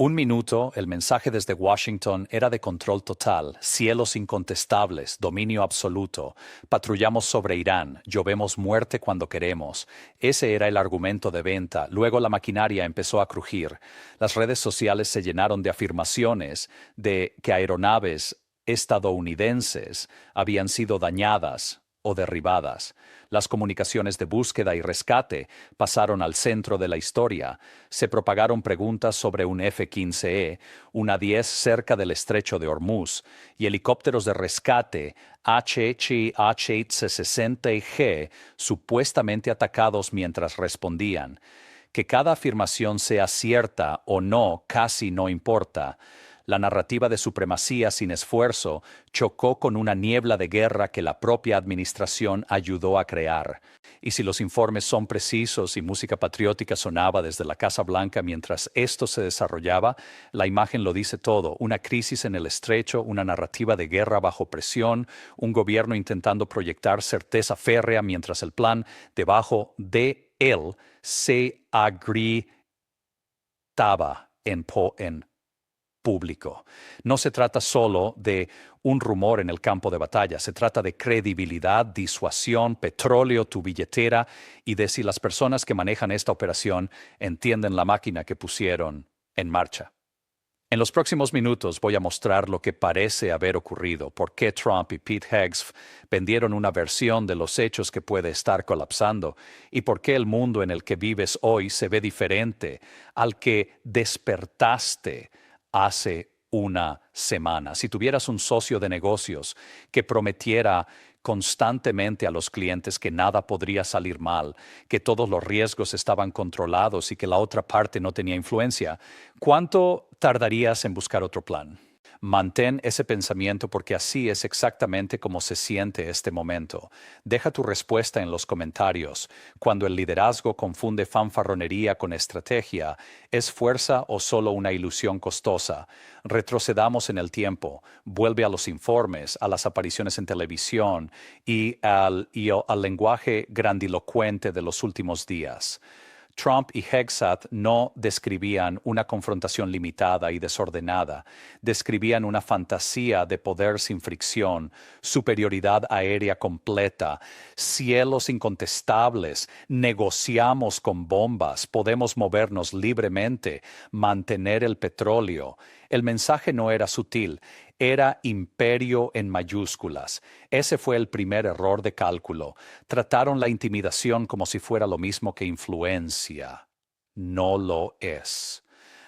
Un minuto, el mensaje desde Washington era de control total, cielos incontestables, dominio absoluto. Patrullamos sobre Irán, llovemos muerte cuando queremos. Ese era el argumento de venta. Luego la maquinaria empezó a crujir. Las redes sociales se llenaron de afirmaciones de que aeronaves estadounidenses habían sido dañadas o derribadas. Las comunicaciones de búsqueda y rescate pasaron al centro de la historia. Se propagaron preguntas sobre un F-15E, una 10 cerca del estrecho de Hormuz, y helicópteros de rescate H-60G supuestamente atacados mientras respondían. Que cada afirmación sea cierta o no casi no importa. La narrativa de supremacía sin esfuerzo chocó con una niebla de guerra que la propia administración ayudó a crear. Y si los informes son precisos y música patriótica sonaba desde la Casa Blanca mientras esto se desarrollaba, la imagen lo dice todo: una crisis en el estrecho, una narrativa de guerra bajo presión, un gobierno intentando proyectar certeza férrea mientras el plan debajo de él se agrietaba en público. No se trata solo de un rumor en el campo de batalla, se trata de credibilidad, disuasión, petróleo, tu billetera y de si las personas que manejan esta operación entienden la máquina que pusieron en marcha. En los próximos minutos voy a mostrar lo que parece haber ocurrido, por qué Trump y Pete Hegseth vendieron una versión de los hechos que puede estar colapsando y por qué el mundo en el que vives hoy se ve diferente al que despertaste hace una semana. Si tuvieras un socio de negocios que prometiera constantemente a los clientes que nada podría salir mal, que todos los riesgos estaban controlados y que la otra parte no tenía influencia, ¿cuánto tardarías en buscar otro plan? Mantén ese pensamiento porque así es exactamente como se siente este momento. Deja tu respuesta en los comentarios. Cuando el liderazgo confunde fanfarronería con estrategia, ¿es fuerza o solo una ilusión costosa? Retrocedamos en el tiempo. Vuelve a los informes, a las apariciones en televisión y al lenguaje grandilocuente de los últimos días. Trump y Hegseth no describían una confrontación limitada y desordenada, describían una fantasía de poder sin fricción, superioridad aérea completa, cielos incontestables, negociamos con bombas, podemos movernos libremente, mantener el petróleo. El mensaje no era sutil, era imperio en mayúsculas. Ese fue el primer error de cálculo. Trataron la intimidación como si fuera lo mismo que influencia. No lo es.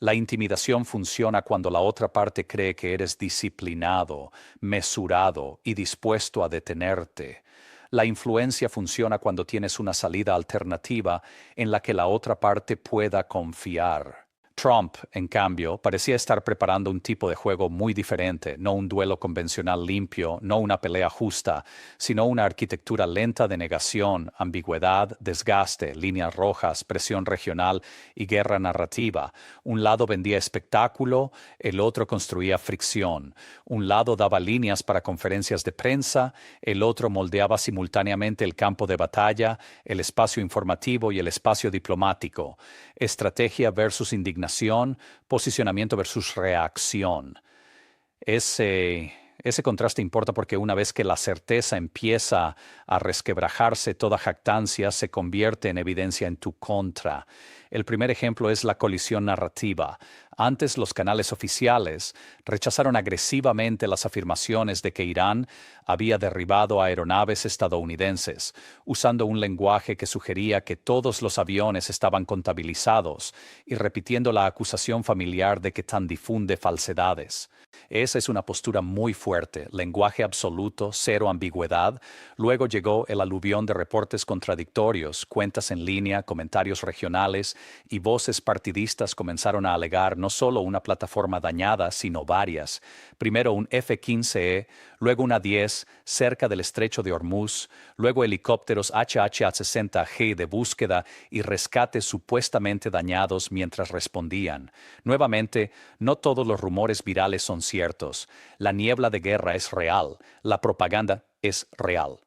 La intimidación funciona cuando la otra parte cree que eres disciplinado, mesurado y dispuesto a detenerte. La influencia funciona cuando tienes una salida alternativa en la que la otra parte pueda confiar. Trump, en cambio, parecía estar preparando un tipo de juego muy diferente, no un duelo convencional limpio, no una pelea justa, sino una arquitectura lenta de negación, ambigüedad, desgaste, líneas rojas, presión regional y guerra narrativa. Un lado vendía espectáculo, el otro construía fricción. Un lado daba líneas para conferencias de prensa, el otro moldeaba simultáneamente el campo de batalla, el espacio informativo y el espacio diplomático. Estrategia versus indignación, posicionamiento versus reacción. Ese contraste importa porque una vez que la certeza empieza a resquebrajarse, toda jactancia se convierte en evidencia en tu contra. El primer ejemplo es la colisión narrativa. Antes, los canales oficiales rechazaron agresivamente las afirmaciones de que Irán había derribado aeronaves estadounidenses, usando un lenguaje que sugería que todos los aviones estaban contabilizados y repitiendo la acusación familiar de que tan difunde falsedades. Esa es una postura muy fuerte, lenguaje absoluto, cero ambigüedad. Luego llegó el aluvión de reportes contradictorios, cuentas en línea, comentarios regionales y voces partidistas comenzaron a alegar no solo una plataforma dañada, sino varias. Primero un F-15E, luego una 10 cerca del estrecho de Hormuz, luego helicópteros HH-60G de búsqueda y rescate supuestamente dañados mientras respondían. Nuevamente, no todos los rumores virales son ciertos. La niebla de guerra es real, la propaganda es real.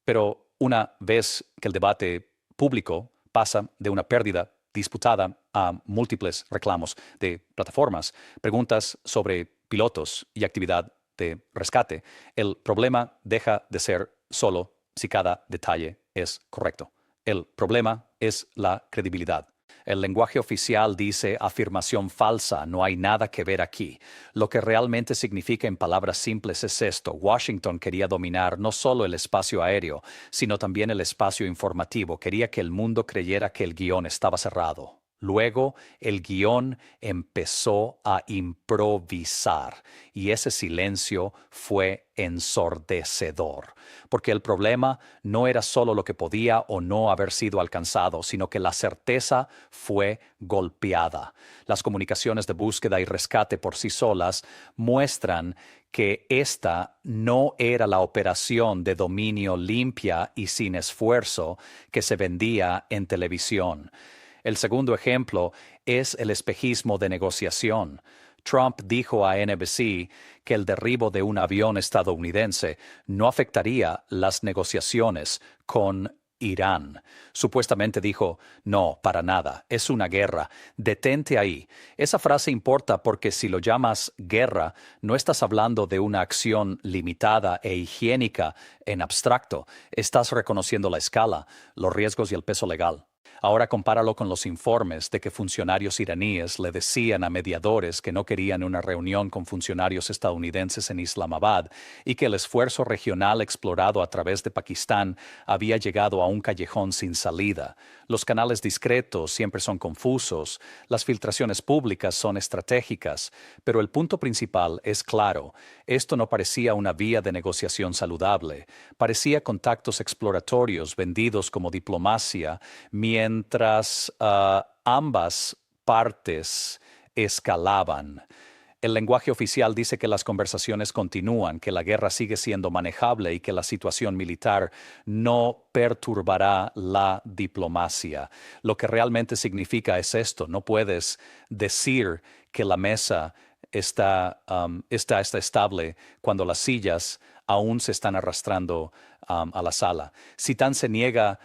Pero una vez que el debate público pasa de una pérdida disputada a múltiples reclamos de plataformas, preguntas sobre pilotos y actividad de rescate. El problema deja de ser solo si cada detalle es correcto. El problema es la credibilidad. El lenguaje oficial dice afirmación falsa, no hay nada que ver aquí. Lo que realmente significa en palabras simples es esto: Washington quería dominar no solo el espacio aéreo, sino también el espacio informativo. Quería que el mundo creyera que el guión estaba cerrado. Luego, el guión empezó a improvisar y ese silencio fue ensordecedor, porque el problema no era solo lo que podía o no haber sido alcanzado, sino que la certeza fue golpeada. Las comunicaciones de búsqueda y rescate por sí solas muestran que esta no era la operación de dominio limpia y sin esfuerzo que se vendía en televisión. El segundo ejemplo es el espejismo de negociación. Trump dijo a NBC que el derribo de un avión estadounidense no afectaría las negociaciones con Irán. Supuestamente dijo: no, para nada, es una guerra, detente ahí. Esa frase importa porque si lo llamas guerra, no estás hablando de una acción limitada e higiénica en abstracto, estás reconociendo la escala, los riesgos y el peso legal. Ahora compáralo con los informes de que funcionarios iraníes le decían a mediadores que no querían una reunión con funcionarios estadounidenses en Islamabad y que el esfuerzo regional explorado a través de Pakistán había llegado a un callejón sin salida. Los canales discretos siempre son confusos, las filtraciones públicas son estratégicas, pero el punto principal es claro: esto no parecía una vía de negociación saludable, parecía contactos exploratorios vendidos como diplomacia, mientras ambas partes escalaban. El lenguaje oficial dice que las conversaciones continúan, que la guerra sigue siendo manejable y que la situación militar no perturbará la diplomacia. Lo que realmente significa es esto: no puedes decir que la mesa está estable cuando las sillas aún se están arrastrando a la sala. Si Tan se niega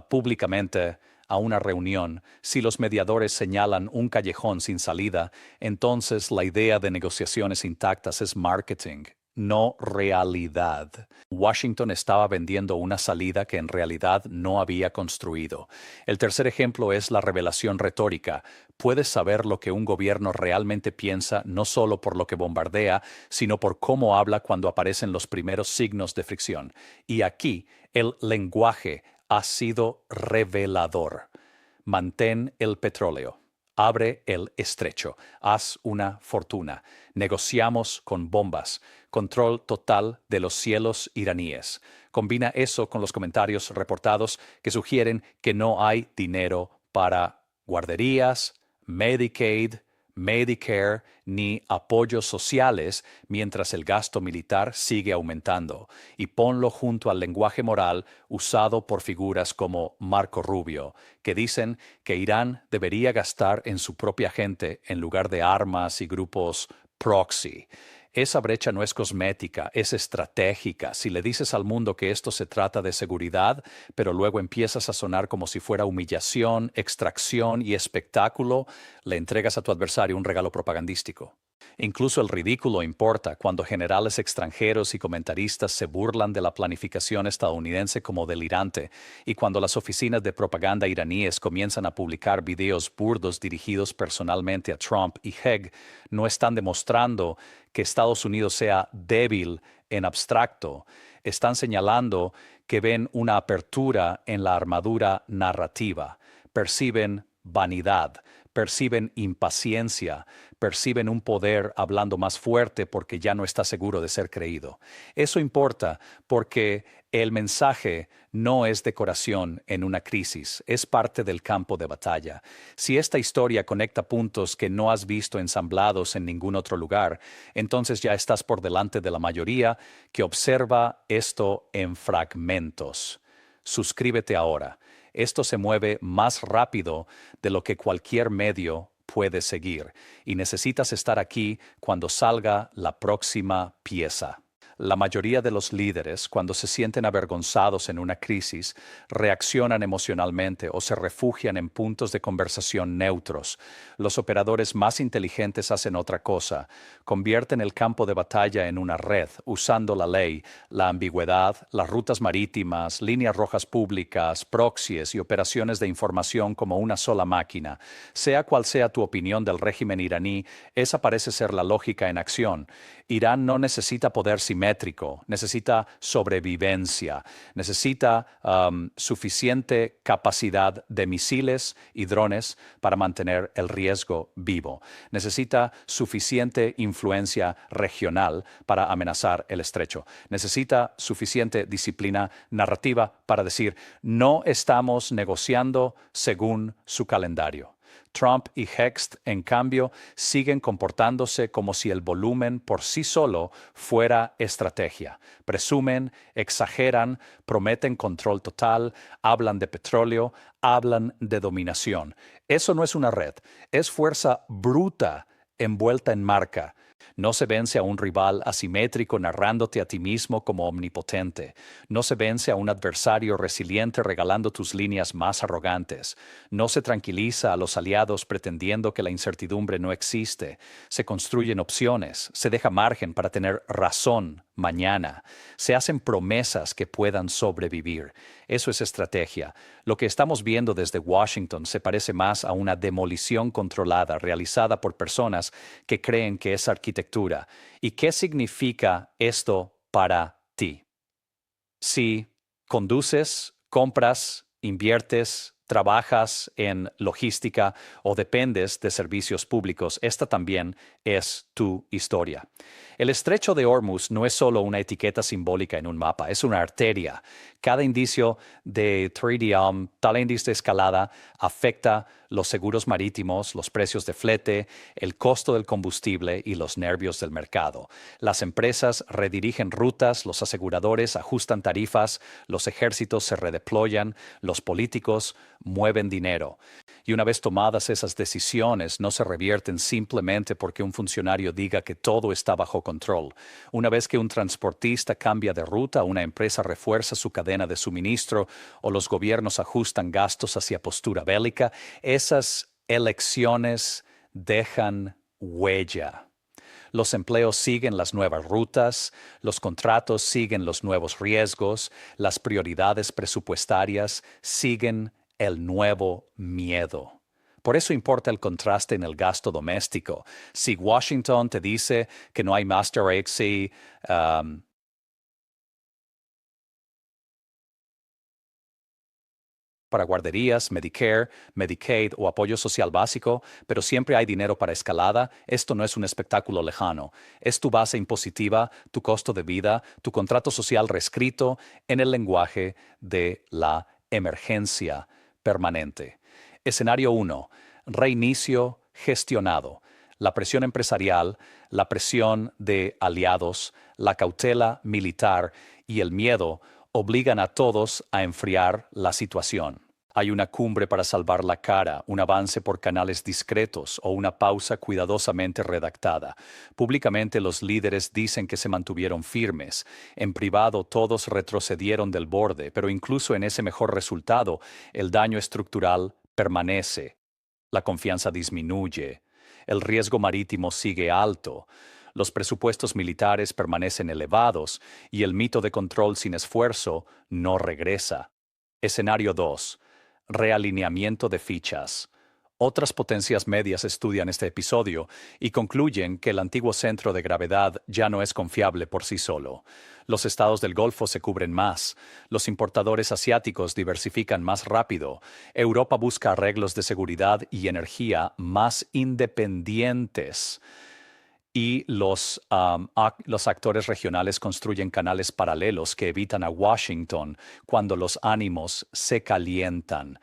públicamente a una reunión, si los mediadores señalan un callejón sin salida, entonces la idea de negociaciones intactas es marketing, no realidad. Washington estaba vendiendo una salida que en realidad no había construido. El tercer ejemplo es la revelación retórica. Puedes saber lo que un gobierno realmente piensa no solo por lo que bombardea, sino por cómo habla cuando aparecen los primeros signos de fricción. Y aquí el lenguaje ha sido revelador. Mantén el petróleo. Abre el estrecho. Haz una fortuna. Negociamos con bombas. Control total de los cielos iraníes. Combina eso con los comentarios reportados que sugieren que no hay dinero para guarderías, Medicaid, Medicare ni apoyos sociales mientras el gasto militar sigue aumentando, y ponlo junto al lenguaje moral usado por figuras como Marco Rubio, que dicen que Irán debería gastar en su propia gente en lugar de armas y grupos proxy. Esa brecha no es cosmética, es estratégica. Si le dices al mundo que esto se trata de seguridad, pero luego empiezas a sonar como si fuera humillación, extracción y espectáculo, le entregas a tu adversario un regalo propagandístico. Incluso el ridículo importa cuando generales extranjeros y comentaristas se burlan de la planificación estadounidense como delirante, y cuando las oficinas de propaganda iraníes comienzan a publicar videos burdos dirigidos personalmente a Trump y Haig, no están demostrando que Estados Unidos sea débil en abstracto, están señalando que ven una apertura en la armadura narrativa, perciben vanidad, perciben impaciencia, perciben un poder hablando más fuerte porque ya no está seguro de ser creído. Eso importa porque el mensaje no es decoración en una crisis, es parte del campo de batalla. Si esta historia conecta puntos que no has visto ensamblados en ningún otro lugar, entonces ya estás por delante de la mayoría que observa esto en fragmentos. Suscríbete ahora. Esto se mueve más rápido de lo que cualquier medio puede seguir, y necesitas estar aquí cuando salga la próxima pieza. La mayoría de los líderes, cuando se sienten avergonzados en una crisis, reaccionan emocionalmente o se refugian en puntos de conversación neutros. Los operadores más inteligentes hacen otra cosa: convierten el campo de batalla en una red, usando la ley, la ambigüedad, las rutas marítimas, líneas rojas públicas, proxies y operaciones de información como una sola máquina. Sea cual sea tu opinión del régimen iraní, esa parece ser la lógica en acción. Irán no necesita poder simétrico, necesita sobrevivencia, necesita suficiente capacidad de misiles y drones para mantener el riesgo vivo. Necesita suficiente influencia regional para amenazar el estrecho. Necesita suficiente disciplina narrativa para decir: no estamos negociando según su calendario. Trump y Hext, en cambio, siguen comportándose como si el volumen por sí solo fuera estrategia. Presumen, exageran, prometen control total, hablan de petróleo, hablan de dominación. Eso no es una red, es fuerza bruta envuelta en marca. No se vence a un rival asimétrico narrándote a ti mismo como omnipotente. No se vence a un adversario resiliente regalando tus líneas más arrogantes. No se tranquiliza a los aliados pretendiendo que la incertidumbre no existe. Se construyen opciones, se deja margen para tener razón mañana. Se hacen promesas que puedan sobrevivir. Eso es estrategia. Lo que estamos viendo desde Washington se parece más a una demolición controlada realizada por personas que creen que es arquitectura. ¿Y qué significa esto para ti? Si conduces, compras, inviertes, trabajas en logística o dependes de servicios públicos, esta también es tu historia. El estrecho de Hormuz no es solo una etiqueta simbólica en un mapa, es una arteria. Cada indicio de Tritium, tal índice de escalada, afecta los seguros marítimos, los precios de flete, el costo del combustible y los nervios del mercado. Las empresas redirigen rutas, los aseguradores ajustan tarifas, los ejércitos se redeployan, los políticos mueven dinero. Y una vez tomadas esas decisiones, no se revierten simplemente porque un funcionario diga que todo está bajo control. Una vez que un transportista cambia de ruta, una empresa refuerza su cadena de suministro o los gobiernos ajustan gastos hacia postura bélica, esas elecciones dejan huella. Los empleos siguen las nuevas rutas, los contratos siguen los nuevos riesgos, las prioridades presupuestarias siguen el nuevo miedo. Por eso importa el contraste en el gasto doméstico. Si Washington te dice que no hay Master XC, para guarderías, Medicare, Medicaid o apoyo social básico, pero siempre hay dinero para escalada, esto no es un espectáculo lejano. Es tu base impositiva, tu costo de vida, tu contrato social reescrito en el lenguaje de la emergencia permanente. Escenario 1. Reinicio gestionado. La presión empresarial, la presión de aliados, la cautela militar y el miedo obligan a todos a enfriar la situación. Hay una cumbre para salvar la cara, un avance por canales discretos o una pausa cuidadosamente redactada. Públicamente los líderes dicen que se mantuvieron firmes. En privado todos retrocedieron del borde, pero incluso en ese mejor resultado, el daño estructural permanece. La confianza disminuye. El riesgo marítimo sigue alto. Los presupuestos militares permanecen elevados y el mito de control sin esfuerzo no regresa. Escenario 2. Realineamiento de fichas. Otras potencias medias estudian este episodio y concluyen que el antiguo centro de gravedad ya no es confiable por sí solo. Los estados del Golfo se cubren más, los importadores asiáticos diversifican más rápido, Europa busca arreglos de seguridad y energía más independientes. Y los actores regionales construyen canales paralelos que evitan a Washington cuando los ánimos se calientan.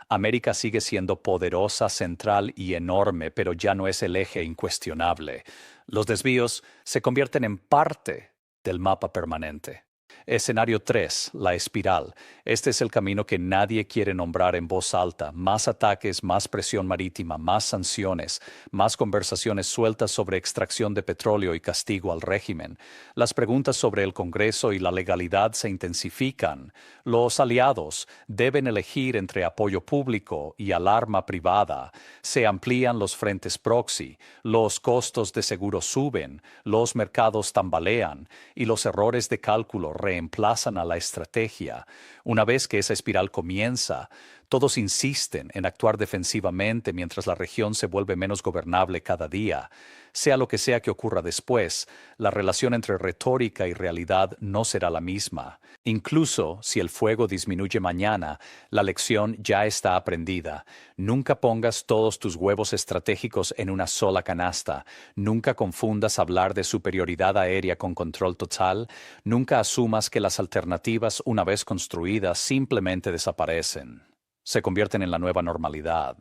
América sigue siendo poderosa, central y enorme, pero ya no es el eje incuestionable. Los desvíos se convierten en parte del mapa permanente. Escenario 3, la espiral. Este es el camino que nadie quiere nombrar en voz alta. Más ataques, más presión marítima, más sanciones, más conversaciones sueltas sobre extracción de petróleo y castigo al régimen. Las preguntas sobre el Congreso y la legalidad se intensifican. Los aliados deben elegir entre apoyo público y alarma privada. Se amplían los frentes proxy, los costos de seguro suben, los mercados tambalean y los errores de cálculo reemplazan a la estrategia. Una vez que esa espiral comienza, todos insisten en actuar defensivamente mientras la región se vuelve menos gobernable cada día. Sea lo que sea que ocurra después, la relación entre retórica y realidad no será la misma. Incluso si el fuego disminuye mañana, la lección ya está aprendida. Nunca pongas todos tus huevos estratégicos en una sola canasta. Nunca confundas hablar de superioridad aérea con control total. Nunca asumas que las alternativas, una vez construidas, simplemente desaparecen. Se convierten en la nueva normalidad.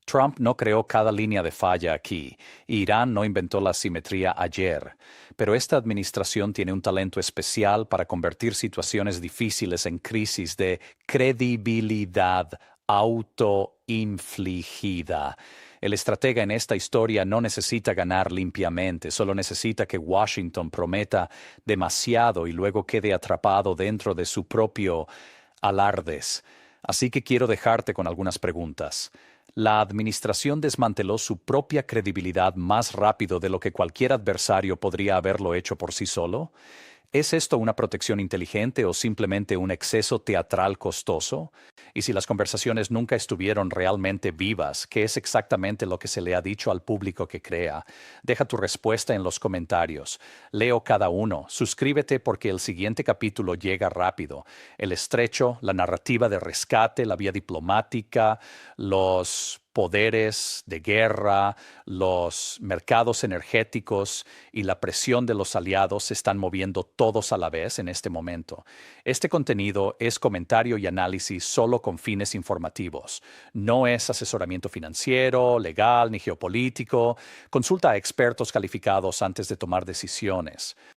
Trump no creó cada línea de falla aquí, y Irán no inventó la simetría ayer, pero esta administración tiene un talento especial para convertir situaciones difíciles en crisis de credibilidad autoinfligida. El estratega en esta historia no necesita ganar limpiamente, solo necesita que Washington prometa demasiado y luego quede atrapado dentro de su propio alardes. Así que quiero dejarte con algunas preguntas. La administración desmanteló su propia credibilidad más rápido de lo que cualquier adversario podría haberlo hecho por sí solo. ¿Es esto una protección inteligente o simplemente un exceso teatral costoso? Y si las conversaciones nunca estuvieron realmente vivas, ¿qué es exactamente lo que se le ha dicho al público que crea? Deja tu respuesta en los comentarios. Leo cada uno. Suscríbete porque el siguiente capítulo llega rápido. El estrecho, la narrativa de rescate, la vía diplomática, los poderes de guerra, los mercados energéticos y la presión de los aliados se están moviendo todos a la vez en este momento. Este contenido es comentario y análisis solo con fines informativos. No es asesoramiento financiero, legal ni geopolítico. Consulta a expertos calificados antes de tomar decisiones.